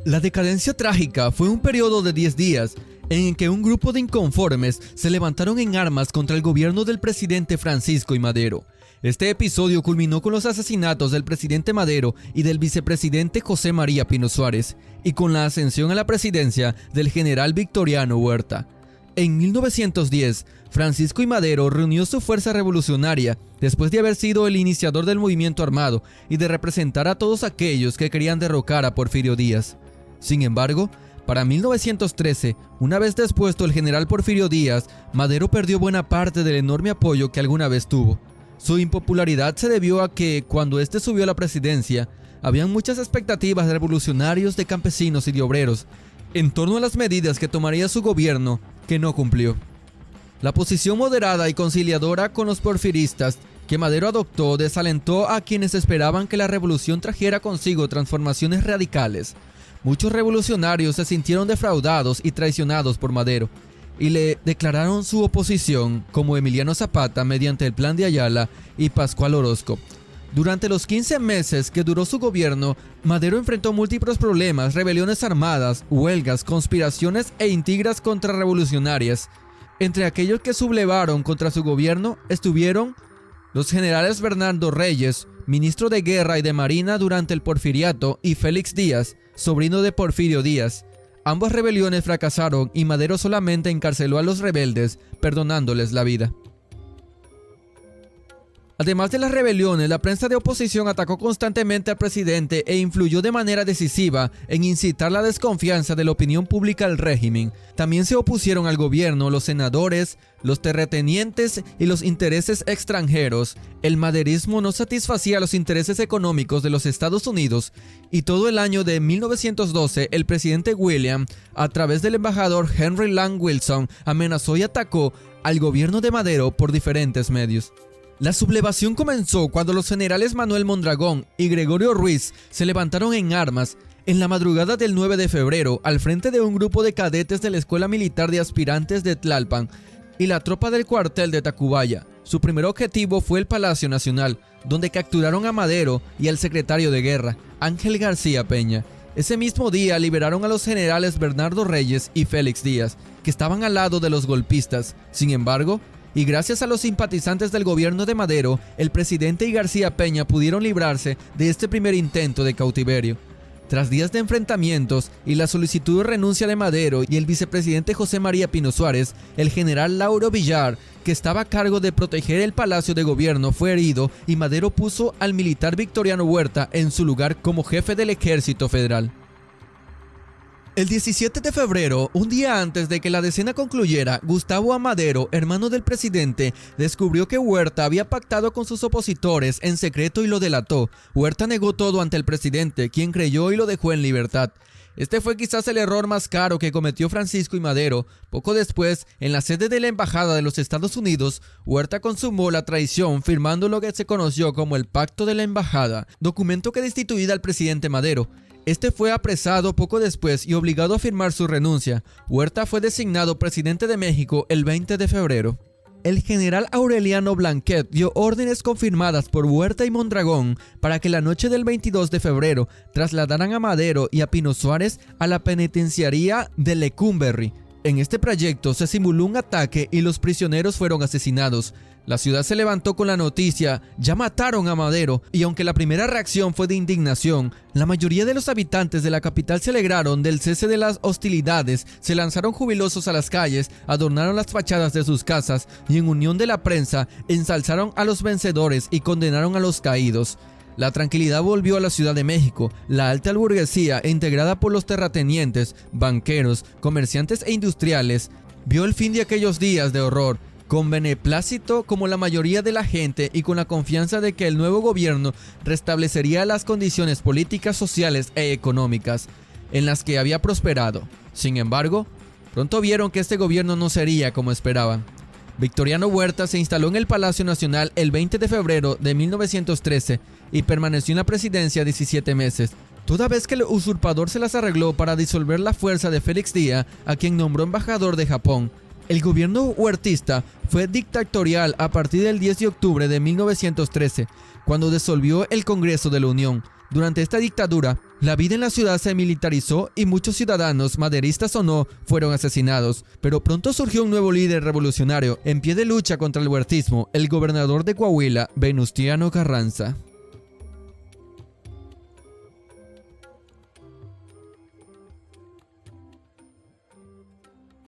La decadencia trágica fue un periodo de 10 días en el que un grupo de inconformes se levantaron en armas contra el gobierno del presidente Francisco I. Madero. Este episodio culminó con los asesinatos del presidente Madero y del vicepresidente José María Pino Suárez, y con la ascensión a la presidencia del general Victoriano Huerta. En 1910, Francisco I. Madero reunió su fuerza revolucionaria después de haber sido el iniciador del movimiento armado y de representar a todos aquellos que querían derrocar a Porfirio Díaz. Sin embargo, para 1913, una vez dispuesto el general Porfirio Díaz, Madero perdió buena parte del enorme apoyo que alguna vez tuvo. Su impopularidad se debió a que, cuando este subió a la presidencia, habían muchas expectativas de revolucionarios, de campesinos y de obreros en torno a las medidas que tomaría su gobierno, que no cumplió. La posición moderada y conciliadora con los porfiristas que Madero adoptó desalentó a quienes esperaban que la revolución trajera consigo transformaciones radicales. Muchos revolucionarios se sintieron defraudados y traicionados por Madero, y le declararon su oposición, como Emiliano Zapata mediante el Plan de Ayala y Pascual Orozco. Durante los 15 meses que duró su gobierno, Madero enfrentó múltiples problemas, rebeliones armadas, huelgas, conspiraciones e intrigas contrarrevolucionarias. Entre aquellos que sublevaron contra su gobierno estuvieron los generales Bernardo Reyes, ministro de Guerra y de Marina durante el Porfiriato, y Félix Díaz, sobrino de Porfirio Díaz. Ambas rebeliones fracasaron y Madero solamente encarceló a los rebeldes, perdonándoles la vida. Además de las rebeliones, la prensa de oposición atacó constantemente al presidente e influyó de manera decisiva en incitar la desconfianza de la opinión pública al régimen. También se opusieron al gobierno los senadores, los terratenientes y los intereses extranjeros. El maderismo no satisfacía los intereses económicos de los Estados Unidos, y todo el año de 1912 el presidente William, a través del embajador Henry Lang Wilson, amenazó y atacó al gobierno de Madero por diferentes medios. La sublevación comenzó cuando los generales Manuel Mondragón y Gregorio Ruiz se levantaron en armas en la madrugada del 9 de febrero al frente de un grupo de cadetes de la Escuela Militar de Aspirantes de Tlalpan y la tropa del cuartel de Tacubaya. Su primer objetivo fue el Palacio Nacional, donde capturaron a Madero y al secretario de Guerra, Ángel García Peña. Ese mismo día liberaron a los generales Bernardo Reyes y Félix Díaz, que estaban al lado de los golpistas. Sin embargo, y gracias a los simpatizantes del gobierno de Madero, el presidente y García Peña pudieron librarse de este primer intento de cautiverio. Tras días de enfrentamientos y la solicitud de renuncia de Madero y el vicepresidente José María Pino Suárez, el general Lauro Villar, que estaba a cargo de proteger el Palacio de Gobierno, fue herido y Madero puso al militar Victoriano Huerta en su lugar como jefe del Ejército Federal. El 17 de febrero, un día antes de que la decena concluyera, Gustavo Amadero, hermano del presidente, descubrió que Huerta había pactado con sus opositores en secreto y lo delató. Huerta negó todo ante el presidente, quien creyó y lo dejó en libertad. Este fue quizás el error más caro que cometió Francisco I. Madero. Poco después, en la sede de la Embajada de los Estados Unidos, Huerta consumó la traición firmando lo que se conoció como el Pacto de la Embajada, documento que destituía al presidente Madero. Este fue apresado poco después y obligado a firmar su renuncia. Huerta fue designado presidente de México el 20 de febrero. El general Aureliano Blanquet dio órdenes confirmadas por Huerta y Mondragón para que la noche del 22 de febrero trasladaran a Madero y a Pino Suárez a la penitenciaría de Lecumberri. En este proyecto se simuló un ataque y los prisioneros fueron asesinados. La ciudad se levantó con la noticia: ya mataron a Madero, y aunque la primera reacción fue de indignación, la mayoría de los habitantes de la capital se alegraron del cese de las hostilidades, se lanzaron jubilosos a las calles, adornaron las fachadas de sus casas y en unión de la prensa ensalzaron a los vencedores y condenaron a los caídos. La tranquilidad volvió a la Ciudad de México. La alta burguesía, integrada por los terratenientes, banqueros, comerciantes e industriales, vio el fin de aquellos días de horror con beneplácito, como la mayoría de la gente, y con la confianza de que el nuevo gobierno restablecería las condiciones políticas, sociales e económicas en las que había prosperado. Sin embargo, pronto vieron que este gobierno no sería como esperaban. Victoriano Huerta se instaló en el Palacio Nacional el 20 de febrero de 1913 y permaneció en la presidencia 17 meses. Toda vez que el usurpador se las arregló para disolver la fuerza de Félix Díaz, a quien nombró embajador de Japón. El gobierno huertista fue dictatorial a partir del 10 de octubre de 1913, cuando disolvió el Congreso de la Unión. Durante esta dictadura, La vida en la ciudad se militarizó y muchos ciudadanos, maderistas o no, fueron asesinados. Pero pronto surgió un nuevo líder revolucionario en pie de lucha contra el huertismo, el gobernador de Coahuila, Venustiano Carranza.